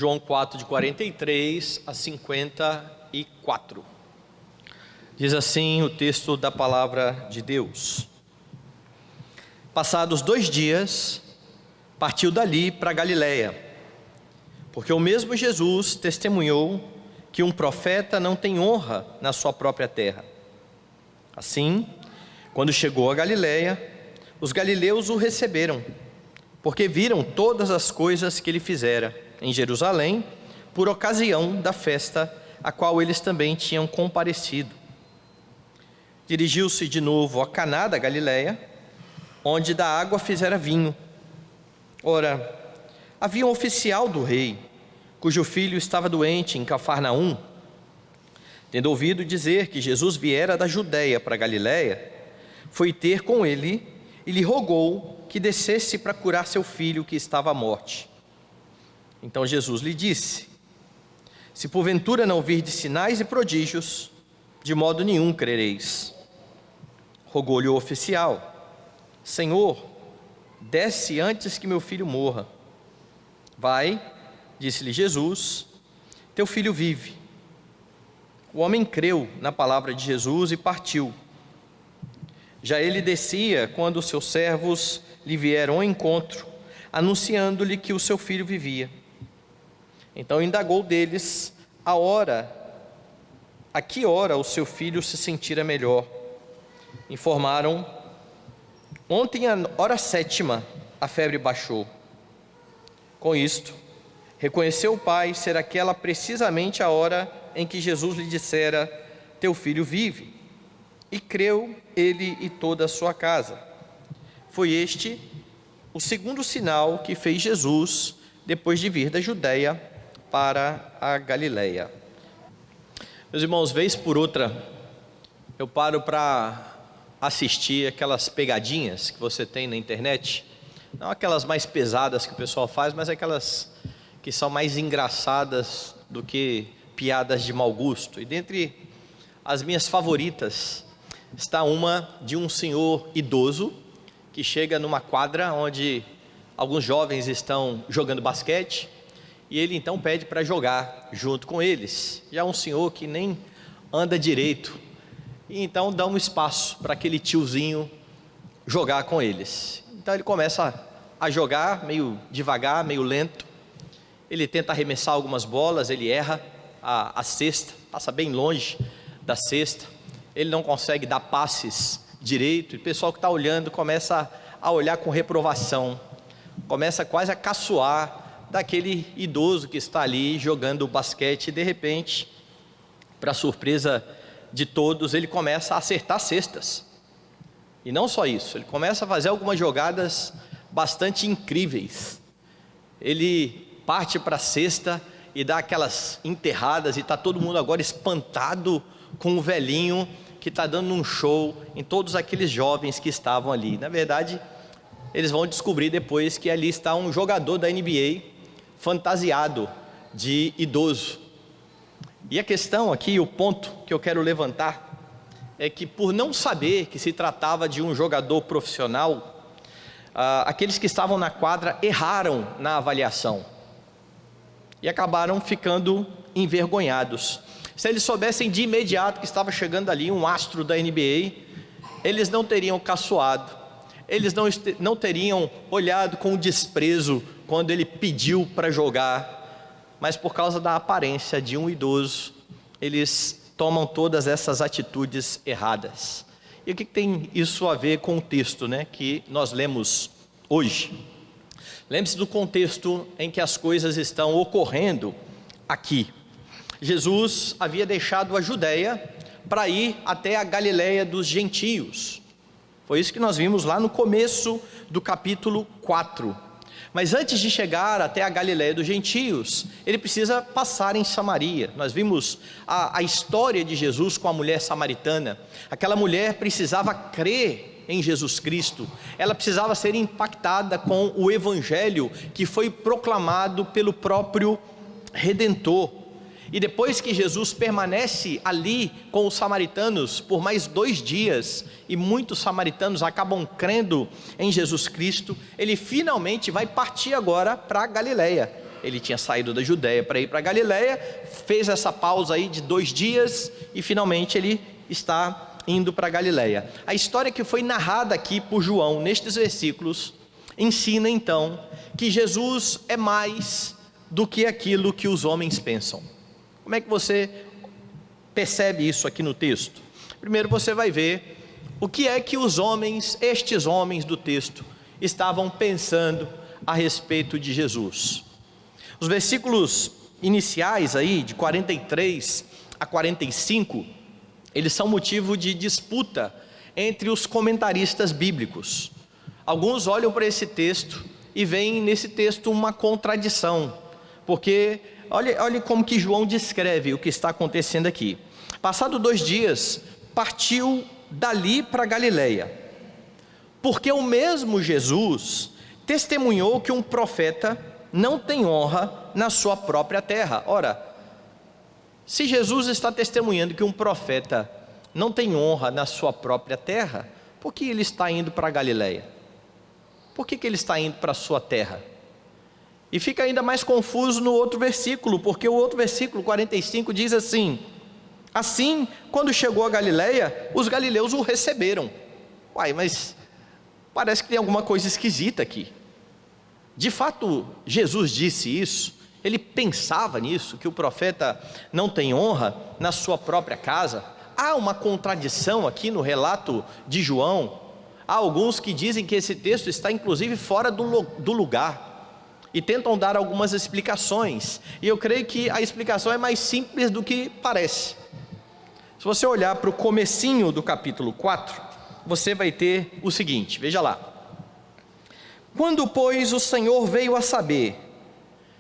João 4, de 43 a 54. Diz assim o texto da palavra de Deus: Passados 2 dias, partiu dali para Galiléia, porque o mesmo Jesus testemunhou que um profeta não tem honra na sua própria terra. Assim, quando chegou a Galiléia, os galileus o receberam, porque viram todas as coisas que ele fizera em Jerusalém, por ocasião da festa a qual eles também tinham comparecido. Dirigiu-se de novo a Caná da Galiléia, onde da água fizera vinho. Ora, havia um oficial do rei, cujo filho estava doente em Cafarnaum. Tendo ouvido dizer que Jesus viera da Judéia para a Galiléia, foi ter com ele e lhe rogou que descesse para curar seu filho que estava à morte. Então Jesus lhe disse: Se porventura não virdes sinais e prodígios, de modo nenhum crereis. Rogou-lhe o oficial: Senhor, desce antes que meu filho morra. Vai, disse-lhe Jesus, teu filho vive. O homem creu na palavra de Jesus e partiu. Já ele descia quando os seus servos lhe vieram ao encontro, anunciando-lhe que o seu filho vivia. Então indagou deles a que hora o seu filho se sentira melhor. Informaram: Ontem, à hora 7ª, a febre baixou. Com isto, reconheceu o pai ser aquela precisamente a hora em que Jesus lhe dissera: Teu filho vive. E creu ele e toda a sua casa. Foi este o segundo sinal que fez Jesus depois de vir da Judéia para a Galiléia. Meus irmãos, vez por outra, eu paro para assistir aquelas pegadinhas que você tem na internet. Não aquelas mais pesadas que o pessoal faz, mas aquelas que são mais engraçadas do que piadas de mau gosto. E dentre as minhas favoritas está uma de um senhor idoso que chega numa quadra onde alguns jovens estão jogando basquete e ele então pede para jogar junto com eles. Já é um senhor que nem anda direito, e então dá um espaço para aquele tiozinho jogar com eles. Então ele começa a jogar meio devagar, meio lento. Ele tenta arremessar algumas bolas, ele erra a cesta, passa bem longe da cesta. Ele não consegue dar passes direito, e o pessoal que está olhando começa a olhar com reprovação, começa quase a caçoar daquele idoso que está ali jogando basquete, e de repente, para surpresa de todos, ele começa a acertar cestas. E não só isso, ele começa a fazer algumas jogadas bastante incríveis. Ele parte para a cesta e dá aquelas enterradas, e está todo mundo agora espantado com o velhinho que está dando um show em todos aqueles jovens que estavam ali. Na verdade, eles vão descobrir depois que ali está um jogador da NBA fantasiado de idoso. E a questão aqui, o ponto que eu quero levantar, é que por não saber que se tratava de um jogador profissional, aqueles que estavam na quadra erraram na avaliação e acabaram ficando envergonhados. Se eles soubessem de imediato que estava chegando ali um astro da NBA, eles não teriam caçoado, eles não teriam olhado com desprezo quando ele pediu para jogar, mas por causa da aparência de um idoso, eles tomam todas essas atitudes erradas. E o que tem isso a ver com o texto, que nós lemos hoje? Lembre-se do contexto em que as coisas estão ocorrendo aqui. Jesus havia deixado a Judéia para ir até a Galiléia dos gentios. Foi isso que nós vimos lá no começo do capítulo 4. Mas antes de chegar até a Galiléia dos gentios, ele precisa passar em Samaria. Nós vimos a história de Jesus com a mulher samaritana. Aquela mulher precisava crer em Jesus Cristo. Ela precisava ser impactada com o evangelho que foi proclamado pelo próprio Redentor. E depois que Jesus permanece ali com os samaritanos por mais 2 dias, e muitos samaritanos acabam crendo em Jesus Cristo, ele finalmente vai partir agora para a Galiléia. Ele tinha saído da Judéia para ir para Galiléia, fez essa pausa aí de 2 dias e finalmente ele está indo para Galiléia. A história que foi narrada aqui por João nestes versículos ensina então que Jesus é mais do que aquilo que os homens pensam. Como é que você percebe isso aqui no texto? Primeiro você vai ver o que é que os homens, estes homens do texto, estavam pensando a respeito de Jesus. Os versículos iniciais aí, de 43 a 45, eles são motivo de disputa entre os comentaristas bíblicos. Alguns olham para esse texto e veem nesse texto uma contradição, porque olha como que João descreve o que está acontecendo aqui. Passado 2 dias, partiu dali para Galiléia, porque o mesmo Jesus testemunhou que um profeta não tem honra na sua própria terra. Ora, se Jesus está testemunhando que um profeta não tem honra na sua própria terra, por que ele está indo para Galiléia? Por que ele está indo para a sua terra? E fica ainda mais confuso no outro versículo, porque o outro versículo 45 diz assim: assim, quando chegou a Galiléia, os galileus o receberam. Uai, mas parece que tem alguma coisa esquisita aqui. De fato, Jesus disse isso? Ele pensava nisso, que o profeta não tem honra na sua própria casa? Há uma contradição aqui no relato de João. Há alguns que dizem que esse texto está inclusive fora do lugar, e tentam dar algumas explicações, e eu creio que a explicação é mais simples do que parece. Se você olhar para o comecinho do capítulo 4, você vai ter o seguinte, veja lá: quando, pois, o Senhor veio a saber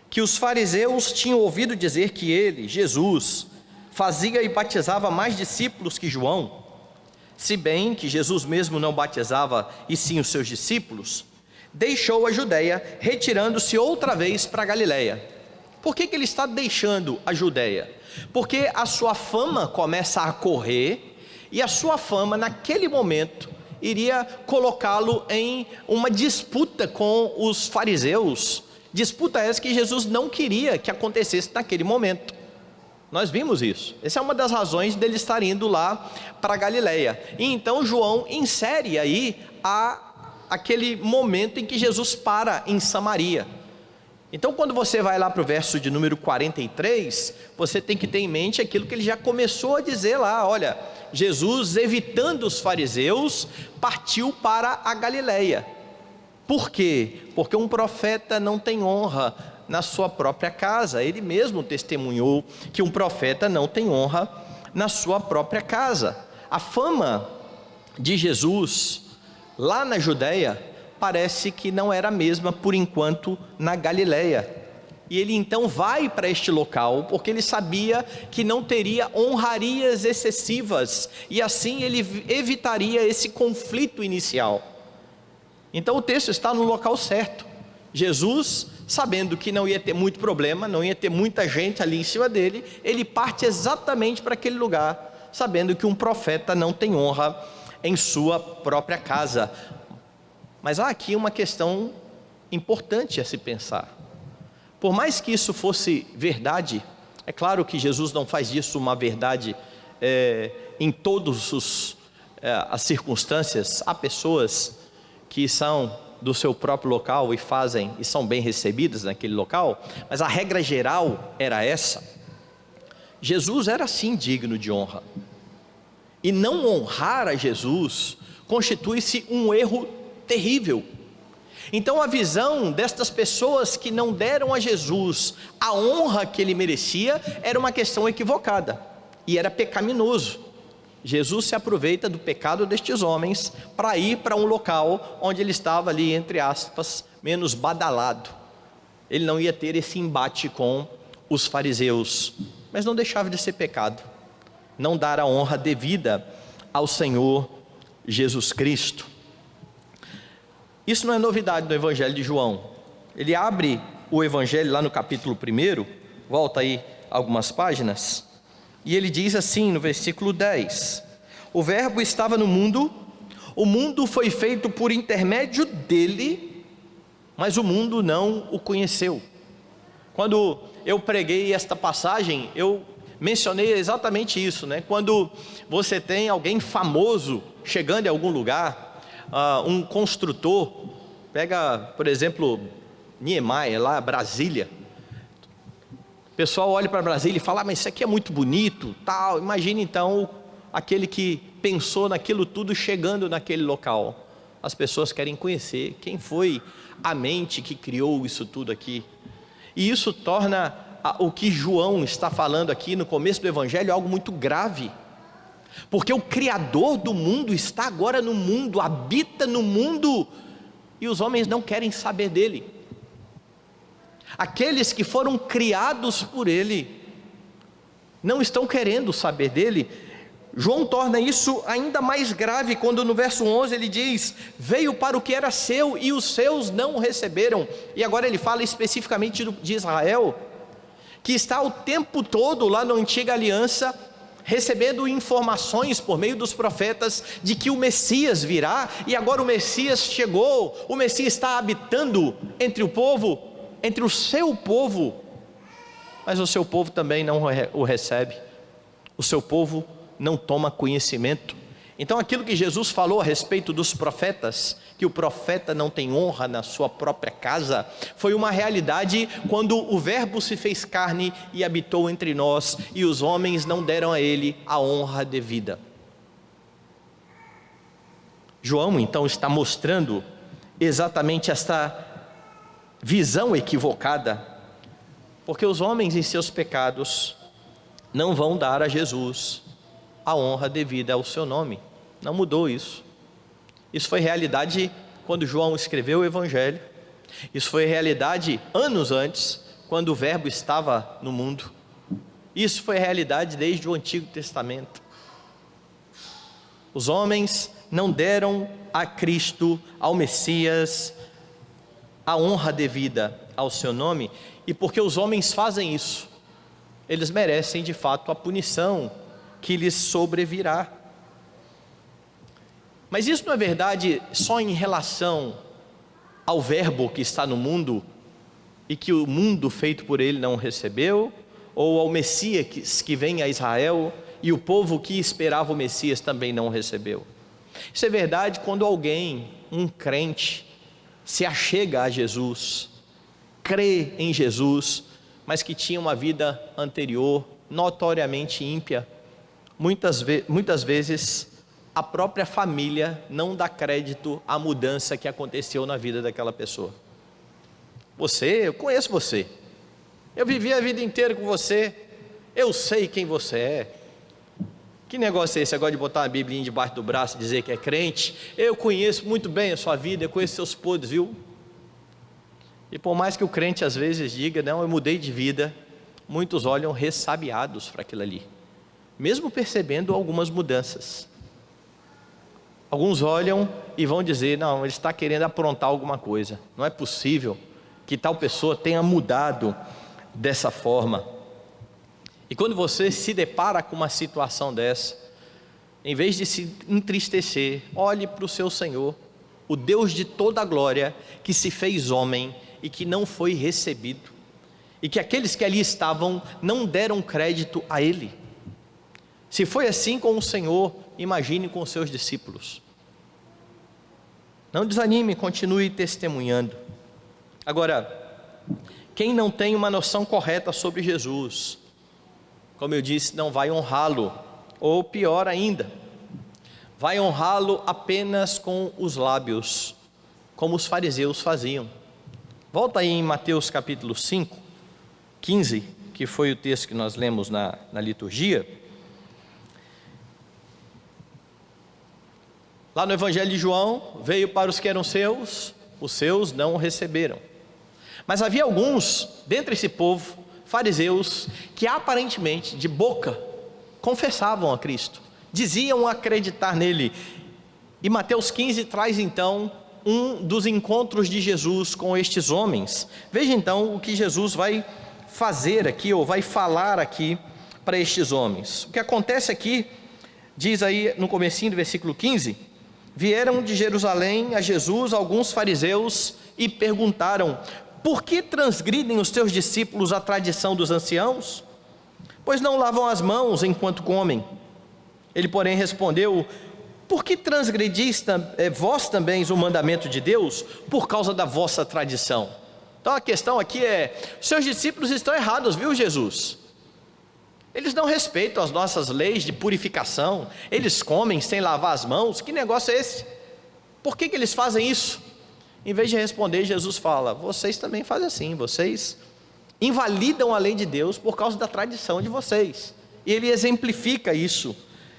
que os fariseus tinham ouvido dizer que ele, Jesus, fazia e batizava mais discípulos que João, se bem que Jesus mesmo não batizava e sim os seus discípulos, deixou a Judéia, retirando-se outra vez para a Galiléia. Por que ele está deixando a Judéia? Porque a sua fama começa a correr, e a sua fama naquele momento iria colocá-lo em uma disputa com os fariseus, disputa essa que Jesus não queria que acontecesse naquele momento. Nós vimos isso. Essa é uma das razões dele estar indo lá para Galiléia. E então João insere aí aquele momento em que Jesus para em Samaria. Então, quando você vai lá para o verso de número 43, você tem que ter em mente aquilo que ele já começou a dizer lá. Olha, Jesus, evitando os fariseus, partiu para a Galiléia. Por quê? Porque um profeta não tem honra na sua própria casa. Ele mesmo testemunhou que um profeta não tem honra na sua própria casa. A fama de Jesus lá na Judéia parece que não era a mesma por enquanto na Galiléia, e ele então vai para este local, porque ele sabia que não teria honrarias excessivas, e assim ele evitaria esse conflito inicial. Então o texto está no local certo. Jesus, sabendo que não ia ter muito problema, não ia ter muita gente ali em cima dele, ele parte exatamente para aquele lugar, sabendo que um profeta não tem honra em sua própria casa. Mas há aqui uma questão importante a se pensar. Por mais que isso fosse verdade, é claro que Jesus não faz disso uma verdade em todas as circunstâncias. Há pessoas que são do seu próprio local e fazem e são bem recebidas naquele local, mas a regra geral era essa. Jesus era sim digno de honra, e não honrar a Jesus constitui-se um erro terrível. Então a visão destas pessoas que não deram a Jesus a honra que ele merecia era uma questão equivocada, e era pecaminoso. Jesus se aproveita do pecado destes homens para ir para um local onde ele estava ali, entre aspas, menos badalado. Ele não ia ter esse embate com os fariseus, mas não deixava de ser pecado não dar a honra devida ao Senhor Jesus Cristo. Isso não é novidade no Evangelho de João. Ele abre o Evangelho lá no capítulo 1, volta aí algumas páginas, e ele diz assim no versículo 10: o verbo estava no mundo, o mundo foi feito por intermédio dele, mas o mundo não o conheceu. Quando eu preguei esta passagem, eu mencionei exatamente isso, né? Quando você tem alguém famoso chegando em algum lugar, um construtor, pega, por exemplo, Niemeyer, lá Brasília. O pessoal olha para Brasília e fala, mas isso aqui é muito bonito, tal. Imagine então aquele que pensou naquilo tudo chegando naquele local. As pessoas querem conhecer quem foi a mente que criou isso tudo aqui. E isso torna o que João está falando aqui no começo do Evangelho algo muito grave. Porque o Criador do mundo está agora no mundo, habita no mundo, e os homens não querem saber dele. Aqueles que foram criados por ele não estão querendo saber dele. João torna isso ainda mais grave quando no verso 11 ele diz, veio para o que era seu e os seus não o receberam. E agora ele fala especificamente de Israel, que está o tempo todo lá na antiga aliança, recebendo informações por meio dos profetas de que o Messias virá, e agora o Messias chegou, o Messias está habitando entre o povo, entre o seu povo, mas o seu povo também não o recebe, o seu povo não toma conhecimento. Então aquilo que Jesus falou a respeito dos profetas, que o profeta não tem honra na sua própria casa, foi uma realidade quando o Verbo se fez carne e habitou entre nós, e os homens não deram a ele a honra devida. João então está mostrando exatamente esta visão equivocada, porque os homens em seus pecados não vão dar a Jesus a honra devida ao seu nome. Não mudou isso. Isso foi realidade quando João escreveu o Evangelho. Isso foi realidade anos antes, quando o Verbo estava no mundo. Isso foi realidade desde o Antigo Testamento. Os homens não deram a Cristo, ao Messias, a honra devida ao seu nome, e porque os homens fazem isso, eles merecem de fato a punição que lhes sobrevirá. Mas isso não é verdade só em relação ao Verbo que está no mundo e que o mundo feito por ele não recebeu, ou ao Messias que vem a Israel e o povo que esperava o Messias também não recebeu. Isso é verdade quando alguém, um crente, se achega a Jesus, crê em Jesus, mas que tinha uma vida anterior notoriamente ímpia. Muitas vezes a própria família não dá crédito à mudança que aconteceu na vida daquela pessoa. Eu conheço você, eu vivi a vida inteira com você, eu sei quem você é. Que negócio é esse agora de botar uma Bíblia debaixo do braço e dizer que é crente? Eu conheço muito bem a sua vida, eu conheço seus podres, viu? E por mais que o crente às vezes diga, não, eu mudei de vida, muitos olham ressabiados para aquilo ali, mesmo percebendo algumas mudanças. Alguns olham e vão dizer, não, ele está querendo aprontar alguma coisa, não é possível que tal pessoa tenha mudado dessa forma. E quando você se depara com uma situação dessa, em vez de se entristecer, olhe para o seu Senhor, o Deus de toda a glória, que se fez homem e que não foi recebido, e que aqueles que ali estavam não deram crédito a Ele. Se foi assim com o Senhor, imagine com os seus discípulos. Não desanime, continue testemunhando. Agora, quem não tem uma noção correta sobre Jesus, como eu disse, não vai honrá-lo, ou pior ainda, vai honrá-lo apenas com os lábios, como os fariseus faziam. Volta aí em Mateus capítulo 5, 15, que foi o texto que nós lemos na liturgia. Lá no Evangelho de João, veio para os que eram seus, os seus não o receberam. Mas havia alguns, dentre esse povo, fariseus, que aparentemente, de boca, confessavam a Cristo, diziam acreditar nele. E Mateus 15 traz então um dos encontros de Jesus com estes homens. Veja então o que Jesus vai fazer aqui, ou vai falar aqui para estes homens. O que acontece aqui, diz aí no comecinho do versículo 15, vieram de Jerusalém a Jesus alguns fariseus e perguntaram, por que transgridem os teus discípulos a tradição dos anciãos? Pois não lavam as mãos enquanto comem. Ele, porém, respondeu: por que transgredis vós também o mandamento de Deus? Por causa da vossa tradição. Então a questão aqui é: seus discípulos estão errados, viu, Jesus? Eles não respeitam as nossas leis de purificação, eles comem sem lavar as mãos. Que negócio é esse? Por que eles fazem isso? Em vez de responder, Jesus fala: vocês também fazem assim, vocês invalidam a lei de Deus por causa da tradição de vocês. E ele exemplifica isso,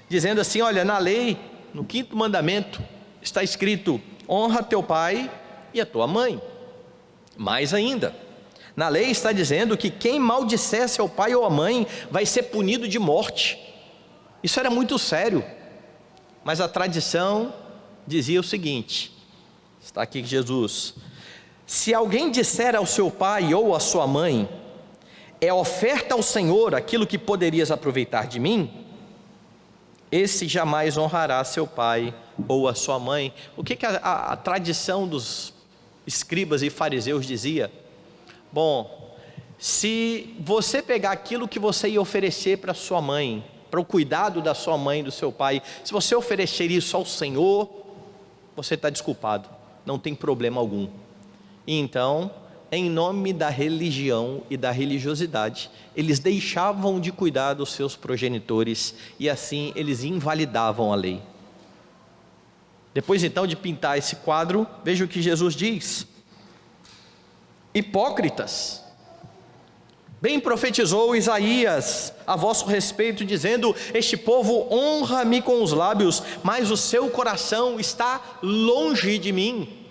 dizendo assim: olha, na lei, no 5º mandamento, está escrito: honra teu pai e a tua mãe. Mais ainda, na lei está dizendo que quem maldisser seu pai ou a mãe vai ser punido de morte. Isso era muito sério, mas a tradição dizia o seguinte, está aqui Jesus: se alguém disser ao seu pai ou à sua mãe, é oferta ao Senhor aquilo que poderias aproveitar de mim, esse jamais honrará seu pai ou a sua mãe. O que a tradição dos escribas e fariseus dizia? Bom, se você pegar aquilo que você ia oferecer para sua mãe, para o cuidado da sua mãe e do seu pai, se você oferecer isso ao Senhor, você está desculpado, não tem problema algum. E então, em nome da religião e da religiosidade, eles deixavam de cuidar dos seus progenitores, e assim eles invalidavam a lei. Depois então de pintar esse quadro, veja o que Jesus diz: hipócritas, bem profetizou Isaías a vosso respeito, dizendo: este povo honra-me com os lábios, mas o seu coração está longe de mim.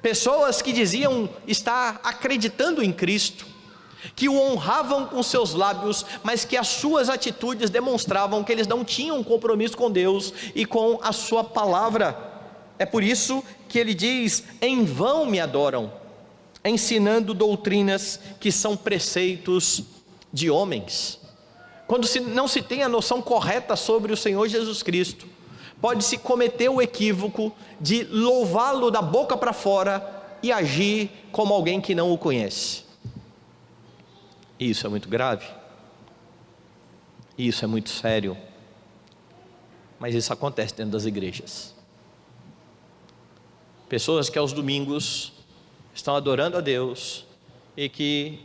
Pessoas que diziam estar acreditando em Cristo, que o honravam com seus lábios, mas que as suas atitudes demonstravam que eles não tinham compromisso com Deus e com a sua palavra. É por isso que ele diz: em vão me adoram, ensinando doutrinas que são preceitos de homens. Quando não se tem a noção correta sobre o Senhor Jesus Cristo, pode-se cometer o equívoco de louvá-lo da boca para fora e agir como alguém que não o conhece. Isso é muito grave, isso é muito sério, mas isso acontece dentro das igrejas. Pessoas que aos domingos estão adorando a Deus e que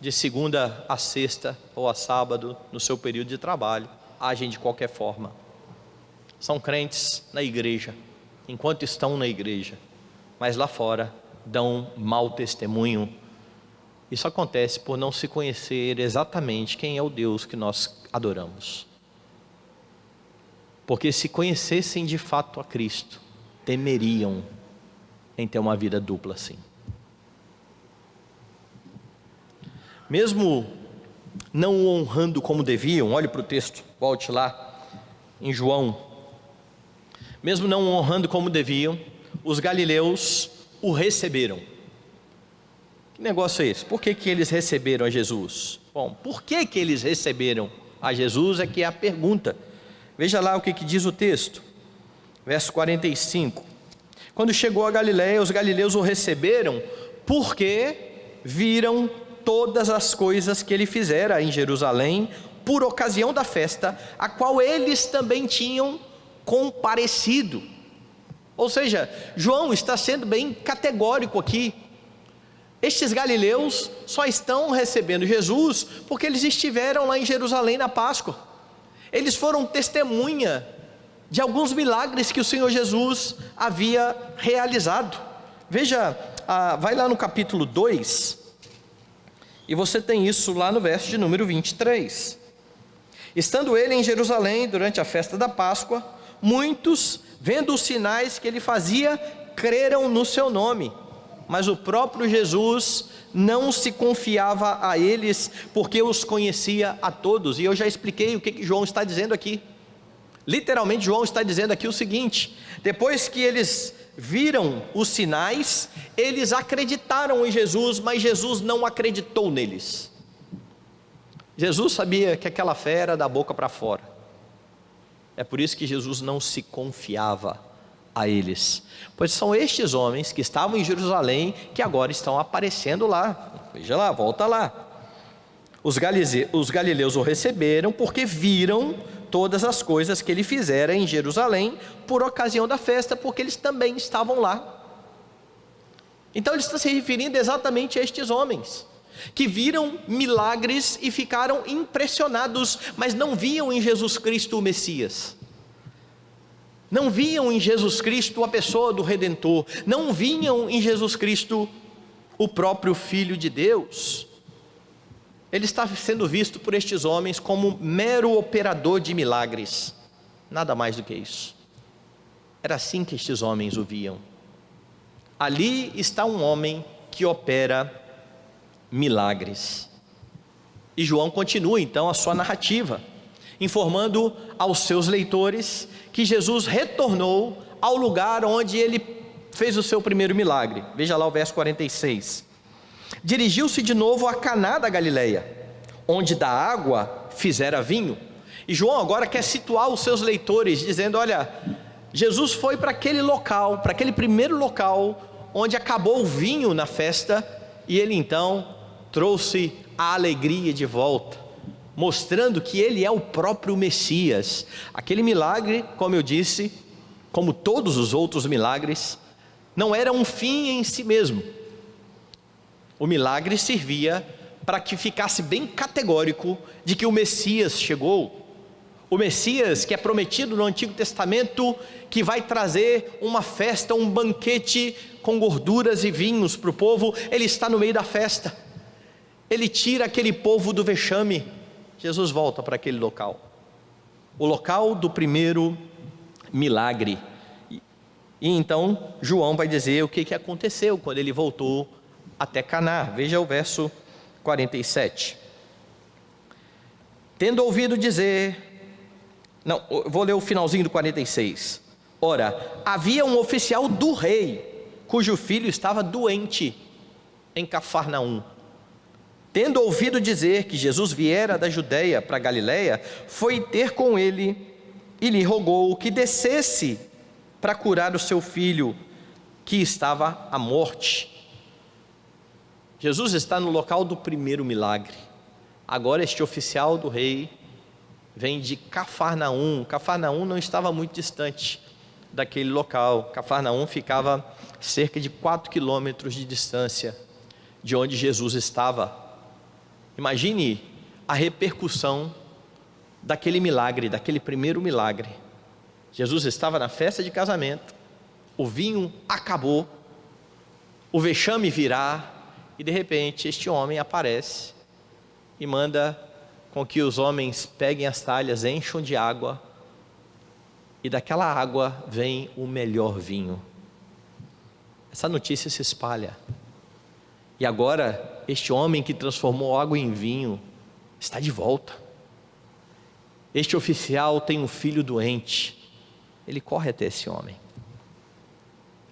de segunda a sexta ou a sábado, no seu período de trabalho, agem de qualquer forma. São crentes na igreja, enquanto estão na igreja, mas lá fora dão mau testemunho. Isso acontece por não se conhecer exatamente quem é o Deus que nós adoramos. Porque se conhecessem de fato a Cristo, temeriam em ter uma vida dupla assim. Mesmo não o honrando como deviam, olhe para o texto, volte lá em João. Mesmo não o honrando como deviam, os galileus o receberam. Que negócio é esse? Por que eles receberam a Jesus? Bom, por que eles receberam a Jesus é que é a pergunta. Veja lá o que diz o texto, verso 45. Quando chegou a Galiléia, os galileus o receberam porque viram todas as coisas que ele fizera em Jerusalém por ocasião da festa, a qual eles também tinham comparecido. Ou seja, João está sendo bem categórico aqui. Estes galileus só estão recebendo Jesus porque eles estiveram lá em Jerusalém na Páscoa. Eles foram testemunha de alguns milagres que o Senhor Jesus havia realizado. Veja, vai lá no capítulo 2, e você tem isso lá no verso de número 23. Estando ele em Jerusalém durante a festa da Páscoa, muitos, vendo os sinais que ele fazia, creram no seu nome. Mas o próprio Jesus não se confiava a eles, porque os conhecia a todos. E eu já expliquei o que João está dizendo aqui. Literalmente João está dizendo aqui o seguinte: depois que eles viram os sinais, eles acreditaram em Jesus, mas Jesus não acreditou neles. Jesus sabia que aquela fé era da boca para fora. É por isso que Jesus não se confiava a eles, pois são estes homens que estavam em Jerusalém que agora estão aparecendo lá. Veja lá, volta lá. Os galileus o receberam porque viram todas as coisas que ele fizera em Jerusalém por ocasião da festa, porque eles também estavam lá. Então ele está se referindo exatamente a estes homens que viram milagres e ficaram impressionados, mas não viam em Jesus Cristo o Messias, não viam em Jesus Cristo a pessoa do Redentor, não viam em Jesus Cristo o próprio Filho de Deus. Ele está sendo visto por estes homens como mero operador de milagres, nada mais do que isso. Era assim que estes homens o viam. Ali está um homem que opera milagres. E João continua então a sua narrativa, informando aos seus leitores que Jesus retornou ao lugar onde ele fez o seu primeiro milagre. Veja lá o verso 46. Dirigiu-se de novo a Caná da Galileia, onde da água fizera vinho. E João agora quer situar os seus leitores, dizendo: olha, Jesus foi para aquele local, para aquele primeiro local onde acabou o vinho na festa, e ele então trouxe a alegria de volta, mostrando que ele é o próprio Messias. Aquele milagre, como eu disse, como todos os outros milagres, não era um fim em si mesmo. O milagre servia para que ficasse bem categórico de que o Messias chegou. O Messias que é prometido no Antigo Testamento, que vai trazer uma festa, um banquete com gorduras e vinhos para o povo, ele está no meio da festa. Ele tira aquele povo do vexame. Jesus volta para aquele local, o local do primeiro milagre. E então João vai dizer o que aconteceu quando ele voltou até Caná. Veja o verso 47. Tendo ouvido dizer, não, vou ler o finalzinho do 46. Ora, havia um oficial do rei, cujo filho estava doente em Cafarnaum. Tendo ouvido dizer que Jesus viera da Judeia para a Galileia, foi ter com ele e lhe rogou que descesse para curar o seu filho, que estava à morte. Jesus está no local do primeiro milagre. Agora este oficial do rei vem de Cafarnaum. Cafarnaum não estava muito distante daquele local. Cafarnaum ficava cerca de 4 quilômetros de distância de onde Jesus estava. Imagine a repercussão daquele milagre, daquele primeiro milagre. Jesus estava na festa de casamento, o vinho acabou, o vexame virá, e de repente este homem aparece e manda com que os homens peguem as talhas, encham de água, e daquela água vem o melhor vinho. Essa notícia se espalha, e agora este homem que transformou água em vinho está de volta. Este oficial tem um filho doente, ele corre até esse homem,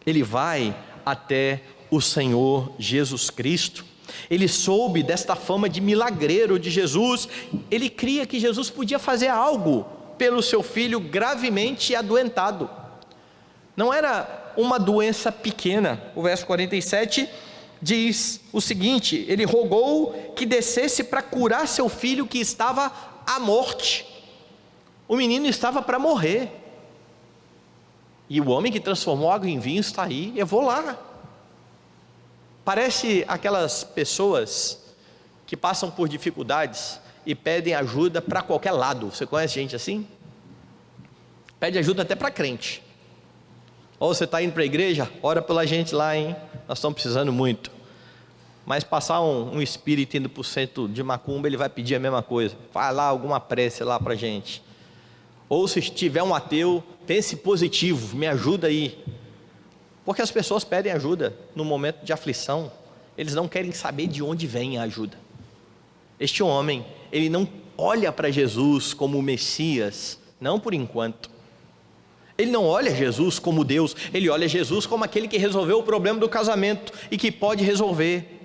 ele vai até o Senhor Jesus Cristo. Ele soube desta fama de milagreiro de Jesus, ele cria que Jesus podia fazer algo pelo seu filho gravemente adoentado. Não era uma doença pequena. O verso 47 diz o seguinte: ele rogou que descesse para curar seu filho que estava à morte. O menino estava para morrer, e o homem que transformou água em vinho está aí. Eu vou lá. Parece aquelas pessoas que passam por dificuldades e pedem ajuda para qualquer lado. Você conhece gente assim? Pede ajuda até para crente. Ou você está indo para a igreja, ora pela gente lá, hein? Nós estamos precisando muito. Mas passar um espírito indo para o centro de macumba, ele vai pedir a mesma coisa. Faz lá alguma prece lá para a gente. Ou se tiver um ateu, pense positivo, me ajuda aí. Porque as pessoas pedem ajuda no momento de aflição, eles não querem saber de onde vem a ajuda. Este homem, ele não olha para Jesus como o Messias, não por enquanto. Ele não olha Jesus como Deus, ele olha Jesus como aquele que resolveu o problema do casamento e que pode resolver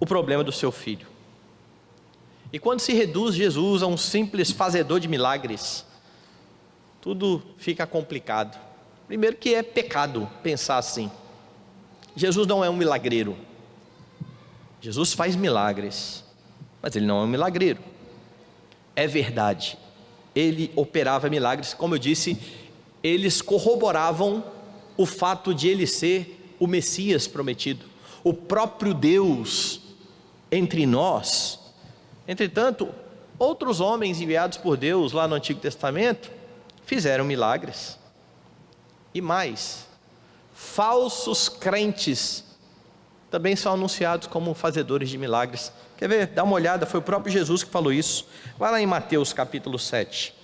o problema do seu filho. E quando se reduz Jesus a um simples fazedor de milagres, tudo fica complicado. Primeiro que é pecado pensar assim. Jesus não é um milagreiro. Jesus faz milagres, mas ele não é um milagreiro. É verdade, ele operava milagres, como eu disse, eles corroboravam o fato de ele ser o Messias prometido, o próprio Deus entre nós. Entretanto, outros homens enviados por Deus lá no Antigo Testamento fizeram milagres. E mais, falsos crentes também são anunciados como fazedores de milagres. Quer ver? Dá uma olhada, foi o próprio Jesus que falou isso. Vai lá em Mateus capítulo 7.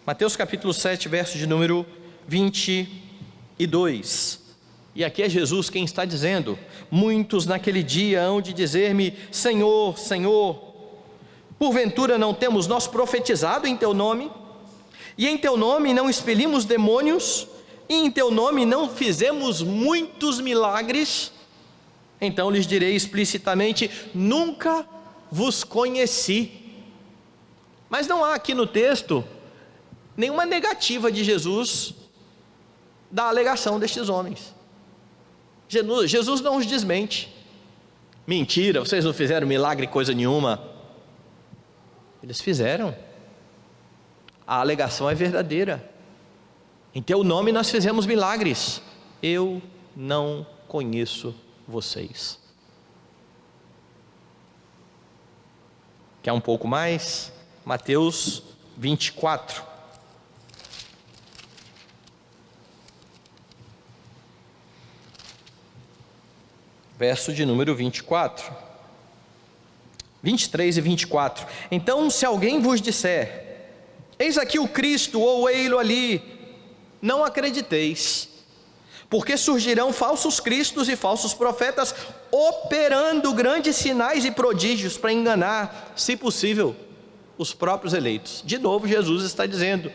Mateus capítulo 7, verso de número 22. E aqui é Jesus quem está dizendo: muitos naquele dia hão de dizer-me: Senhor, Senhor, porventura não temos nós profetizado em teu nome? E em teu nome não expelimos demônios? E em teu nome não fizemos muitos milagres? Então lhes direi explicitamente: nunca vos conheci. Mas não há aqui no texto nenhuma negativa de Jesus da alegação destes homens. Jesus não os desmente. Mentira, vocês não fizeram milagre coisa nenhuma. Eles fizeram. A alegação é verdadeira. Em teu nome nós fizemos milagres. Eu não conheço vocês. Quer um pouco mais? Mateus 24. Verso de número 24. 23 e 24. Então, se alguém vos disser: eis aqui o Cristo, ou ei-lo ali, não acrediteis, porque surgirão falsos cristos e falsos profetas, operando grandes sinais e prodígios para enganar, se possível, os próprios eleitos. De novo Jesus está dizendo,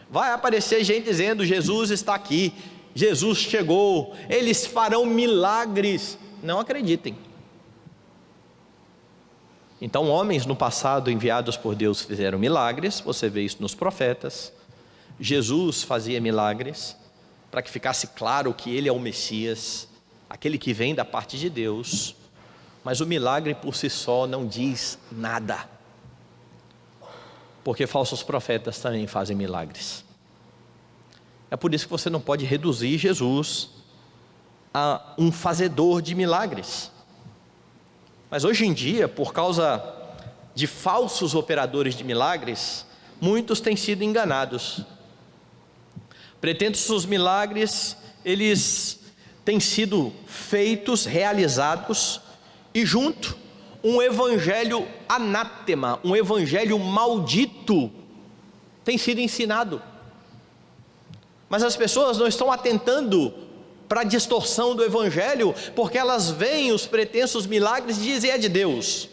vai aparecer gente dizendo: Jesus está aqui, Jesus chegou, eles farão milagres. Não acreditem. Então, homens no passado enviados por Deus fizeram milagres, você vê isso nos profetas. Jesus fazia milagres, para que ficasse claro que ele é o Messias, aquele que vem da parte de Deus. Mas o milagre por si só não diz nada, porque falsos profetas também fazem milagres. É por isso que você não pode reduzir Jesus a um fazedor de milagres. Mas hoje em dia, por causa de falsos operadores de milagres, muitos têm sido enganados. Pretensos milagres, eles têm sido feitos, realizados, e junto, um evangelho anátema, um evangelho maldito, tem sido ensinado. Mas as pessoas não estão atentando para a distorção do evangelho, porque elas veem os pretensos milagres e dizem: é de Deus.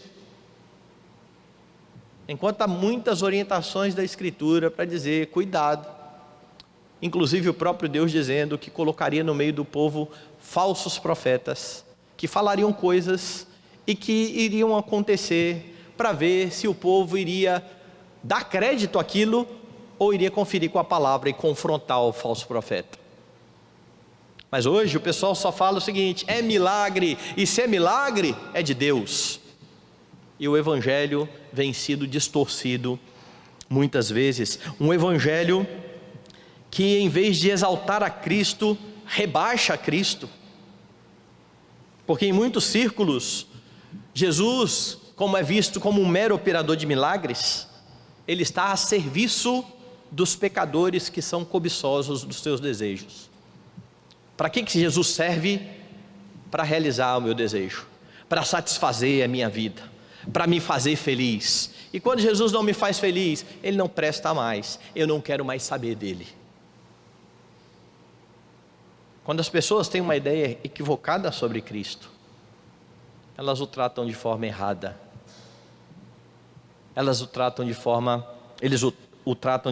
Enquanto há muitas orientações da Escritura para dizer: cuidado. Inclusive o próprio Deus dizendo que colocaria no meio do povo falsos profetas, que falariam coisas e que iriam acontecer, para ver se o povo iria dar crédito àquilo, ou iria conferir com a palavra e confrontar o falso profeta. Mas hoje o pessoal só fala o seguinte: é milagre, e se é milagre, é de Deus. E o evangelho vem sido distorcido muitas vezes. Um evangelho que, em vez de exaltar a Cristo, rebaixa a Cristo. Porque em muitos círculos, Jesus, como é visto como um mero operador de milagres, ele está a serviço dos pecadores que são cobiçosos dos seus desejos. Para que Jesus serve? Para realizar o meu desejo, para satisfazer a minha vida, para me fazer feliz. E quando Jesus não me faz feliz, ele não presta mais, eu não quero mais saber dele. Quando as pessoas têm uma ideia equivocada sobre Cristo, elas o tratam de forma errada. Eles o tratam de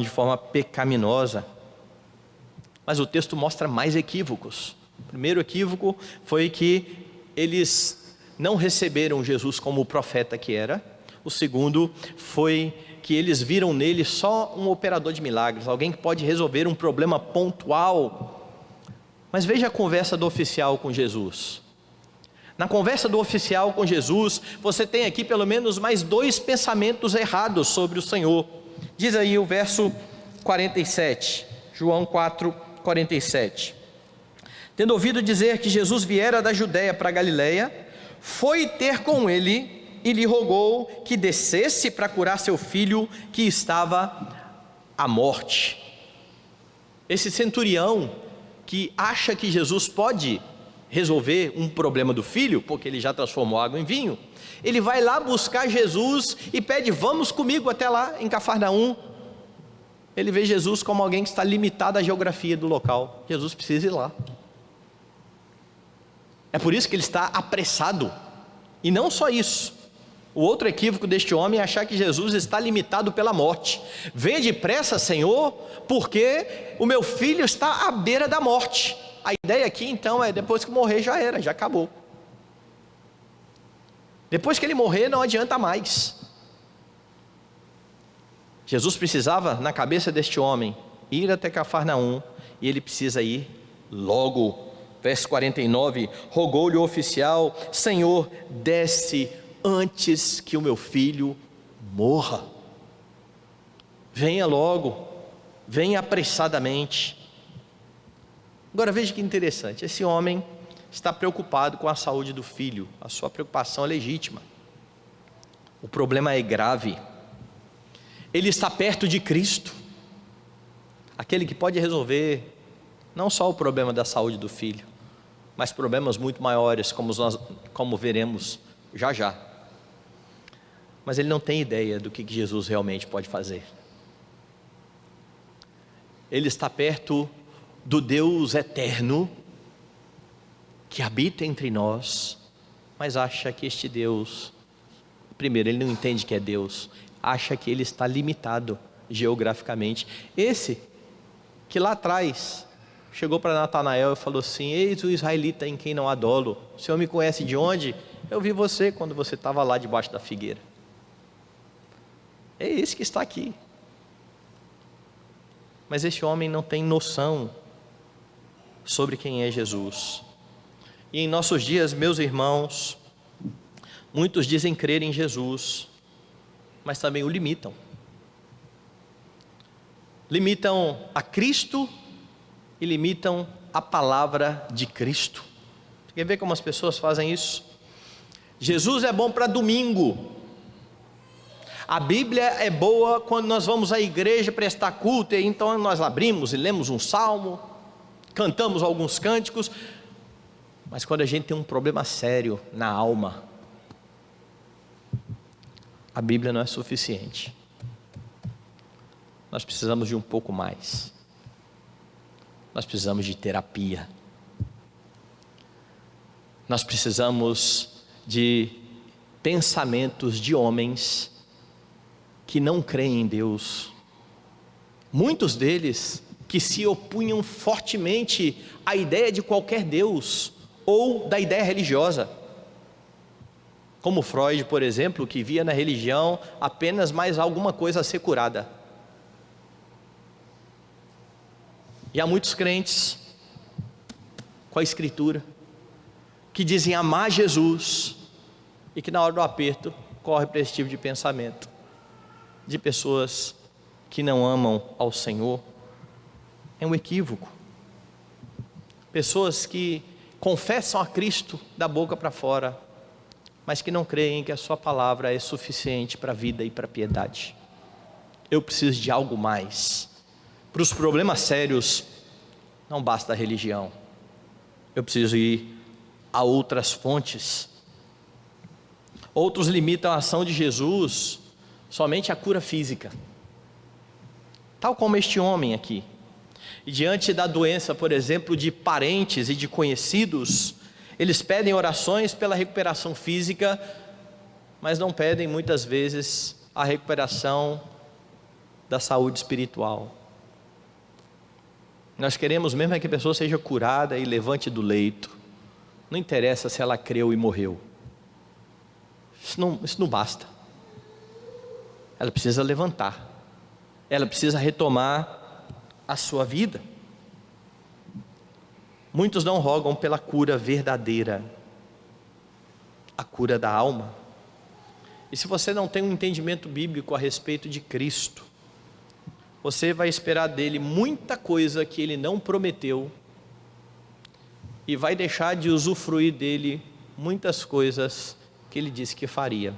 forma pecaminosa. Mas o texto mostra mais equívocos. O primeiro equívoco foi que eles não receberam Jesus como o profeta que era. O segundo foi que eles viram nele só um operador de milagres, alguém que pode resolver um problema pontual. Mas veja a conversa do oficial com Jesus. Na conversa do oficial com Jesus, você tem aqui pelo menos mais 2 pensamentos errados sobre o Senhor. Diz aí o verso 47, João 4, 47. Tendo ouvido dizer que Jesus viera da Judéia para a Galiléia, foi ter com ele e lhe rogou que descesse para curar seu filho que estava à morte. Esse centurião que acha que Jesus pode resolver um problema do filho, porque ele já transformou água em vinho, ele vai lá buscar Jesus e pede: vamos comigo até lá em Cafarnaum. Ele vê Jesus como alguém que está limitado à geografia do local. Jesus precisa ir lá. É por isso que ele está apressado. E não só isso, o outro equívoco deste homem é achar que Jesus está limitado pela morte. Vem depressa, Senhor, porque o meu filho está à beira da morte. A ideia aqui então é: depois que morrer já era, já acabou. Depois que ele morrer não adianta mais. Jesus precisava, na cabeça deste homem, ir até Cafarnaum, e ele precisa ir logo. Verso 49, rogou-lhe o oficial: Senhor, desce antes que o meu filho morra. Venha logo, venha apressadamente. Agora veja que interessante, esse homem está preocupado com a saúde do filho, a sua preocupação é legítima. O problema é grave. Ele está perto de Cristo, aquele que pode resolver não só o problema da saúde do filho, mas problemas muito maiores, como veremos já já. Mas ele não tem ideia do que Jesus realmente pode fazer. Ele está perto do Deus eterno, que habita entre nós, mas acha que este Deus, primeiro, ele não entende que é Deus, acha que ele está limitado geograficamente. Esse que lá atrás chegou para Natanael e falou assim: eis o israelita em quem não há dolo. O Senhor me conhece de onde? Eu vi você quando você estava lá debaixo da figueira. É esse que está aqui. Mas este homem não tem noção sobre quem é Jesus. E em nossos dias, meus irmãos, muitos dizem crer em Jesus, mas também o limitam. Limitam a Cristo e limitam a palavra de Cristo. Você quer ver como as pessoas fazem isso? Jesus é bom para domingo. A Bíblia é boa quando nós vamos à igreja prestar culto, e então nós abrimos e lemos um salmo, cantamos alguns cânticos, mas quando a gente tem um problema sério na alma, a Bíblia não é suficiente. Nós precisamos de um pouco mais. Nós precisamos de terapia. Nós precisamos de pensamentos de homens que não creem em Deus. Muitos deles que se opunham fortemente à ideia de qualquer Deus ou da ideia religiosa. Como Freud, por exemplo, que via na religião apenas mais alguma coisa a ser curada. E há muitos crentes com a Escritura que dizem amar Jesus e que na hora do aperto corre para esse tipo de pensamento, de pessoas que não amam ao Senhor. É um equívoco. Pessoas que confessam a Cristo da boca para fora, mas que não creem que a sua palavra é suficiente para a vida e para a piedade. Eu preciso de algo mais. Para os problemas sérios, não basta a religião. Eu preciso ir a outras fontes. Outros limitam a ação de Jesus somente à cura física, tal como este homem aqui. E diante da doença, por exemplo, de parentes e de conhecidos, eles pedem orações pela recuperação física, mas não pedem muitas vezes a recuperação da saúde espiritual. Nós queremos mesmo é que a pessoa seja curada e levante do leito. Não interessa se ela creu e morreu. Isso não basta. ela precisa levantar, ela precisa retomar a sua vida. Muitos não rogam pela cura verdadeira, a cura da alma. E se você não tem um entendimento bíblico a respeito de Cristo, você vai esperar dele muita coisa que ele não prometeu e vai deixar de usufruir dele muitas coisas que ele disse que faria.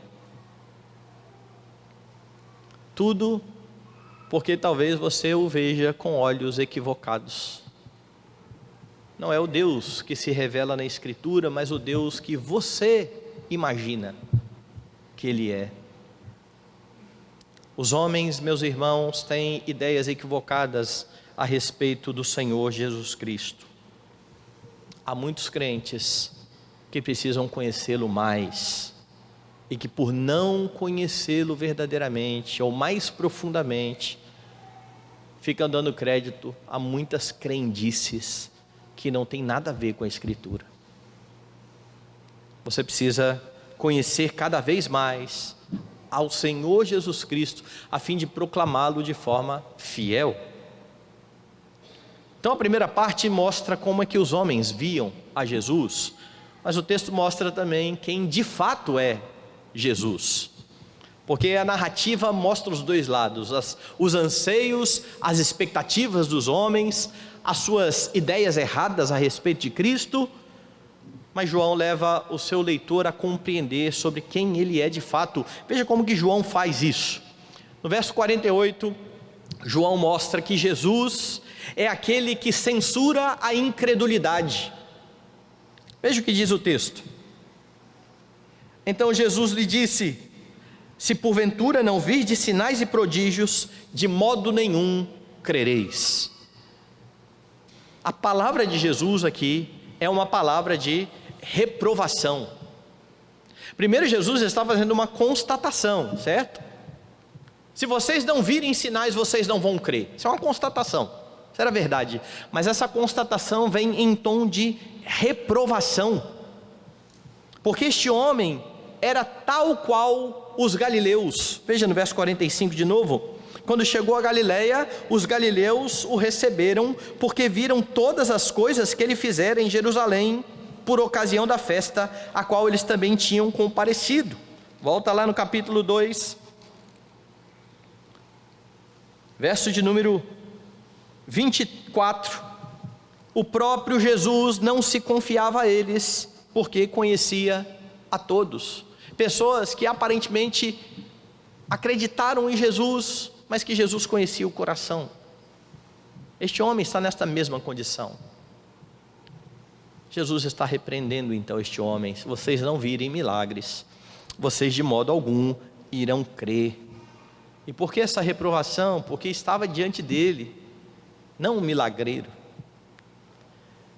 Tudo porque talvez você o veja com olhos equivocados. Não é o Deus que se revela na Escritura, mas o Deus que você imagina que Ele é. Os homens, meus irmãos, têm ideias equivocadas a respeito do Senhor Jesus Cristo. Há muitos crentes que precisam conhecê-lo mais, e que por não conhecê-lo verdadeiramente, ou mais profundamente, ficam dando crédito a muitas crendices que não tem nada a ver com a Escritura. Você precisa conhecer cada vez mais ao Senhor Jesus Cristo, a fim de proclamá-lo de forma fiel. Então a primeira parte mostra como é que os homens viam a Jesus, mas o texto mostra também quem de fato é Jesus, porque a narrativa mostra os dois lados, os anseios, as expectativas dos homens, as suas ideias erradas a respeito de Cristo, mas João leva o seu leitor a compreender sobre quem ele é de fato. Veja como que João faz isso. No verso 48, João mostra que Jesus é aquele que censura a incredulidade. Veja o que diz o texto. Então Jesus lhe disse: se porventura não virdes sinais e prodígios, de modo nenhum crereis. A palavra de Jesus aqui é uma palavra de reprovação. Primeiro, Jesus está fazendo uma constatação, certo? Se vocês não virem sinais, vocês não vão crer. Isso é uma constatação, isso era verdade, mas essa constatação vem em tom de reprovação, porque este homem era tal qual os galileus. Veja no verso 45 de novo. Quando chegou a Galileia, os galileus o receberam, porque viram todas as coisas que ele fizera em Jerusalém, por ocasião da festa, a qual eles também tinham comparecido. Volta lá no capítulo 2, verso de número 24. O próprio Jesus não se confiava a eles, porque conhecia a todos. Pessoas que aparentemente acreditaram em Jesus, mas que Jesus conhecia o coração. Este homem está nesta mesma condição. Jesus está repreendendo então este homem: se vocês não virem milagres, vocês de modo algum irão crer. E por que essa reprovação? Porque estava diante dele, não um milagreiro,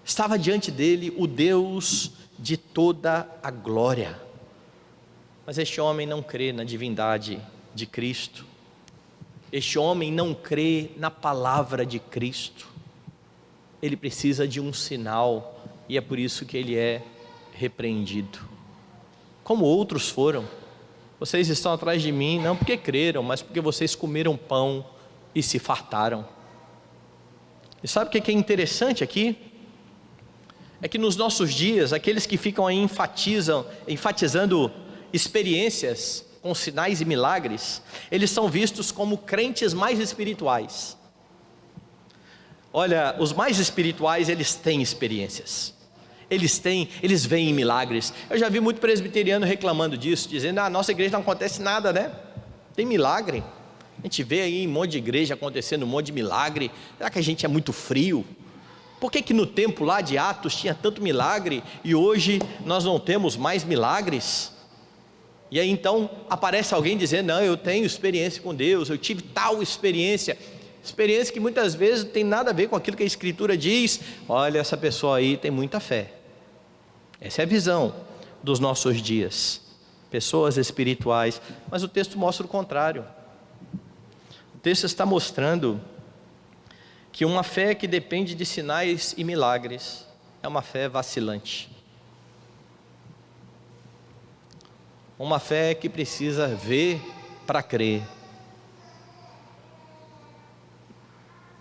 estava diante dele o Deus de toda a glória. Mas este homem não crê na divindade de Cristo, este homem não crê na palavra de Cristo, ele precisa de um sinal, e é por isso que ele é repreendido. Como outros foram: vocês estão atrás de mim, não porque creram, mas porque vocês comeram pão e se fartaram. E sabe o que é interessante aqui? É que nos nossos dias, aqueles que ficam aí enfatizando experiências com sinais e milagres, eles são vistos como crentes mais espirituais. Olha, os mais espirituais, eles têm experiências, eles veem milagres. Eu já vi muito presbiteriano reclamando disso, dizendo: a nossa igreja não acontece nada, né? Tem milagre. A gente vê aí um monte de igreja acontecendo um monte de milagre. Será que a gente é muito frio? Por que no tempo lá de Atos tinha tanto milagre e hoje nós não temos mais milagres? E aí então aparece alguém dizendo: não, eu tenho experiência com Deus, eu tive tal experiência que muitas vezes não tem nada a ver com aquilo que a Escritura diz. Olha, essa pessoa aí tem muita fé. Essa é a visão dos nossos dias, pessoas espirituais, mas o texto mostra o contrário. O texto está mostrando que uma fé que depende de sinais e milagres é uma fé vacilante, uma fé que precisa ver para crer,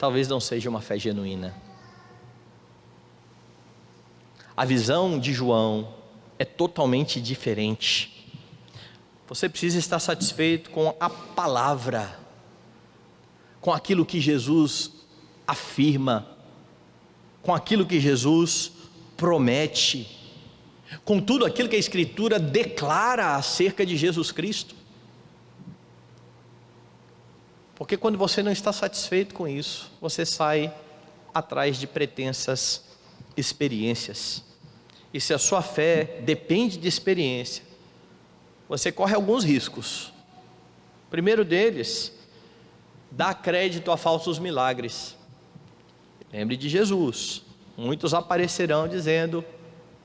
talvez não seja uma fé genuína. A visão de João é totalmente diferente. Você precisa estar satisfeito com a palavra, com aquilo que Jesus afirma, com aquilo que Jesus promete, com tudo aquilo que a Escritura declara acerca de Jesus Cristo. Porque quando você não está satisfeito com isso, você sai atrás de pretensas experiências. E se a sua fé depende de experiência, você corre alguns riscos. O primeiro deles, dá crédito a falsos milagres. Lembre de Jesus. Muitos aparecerão dizendo: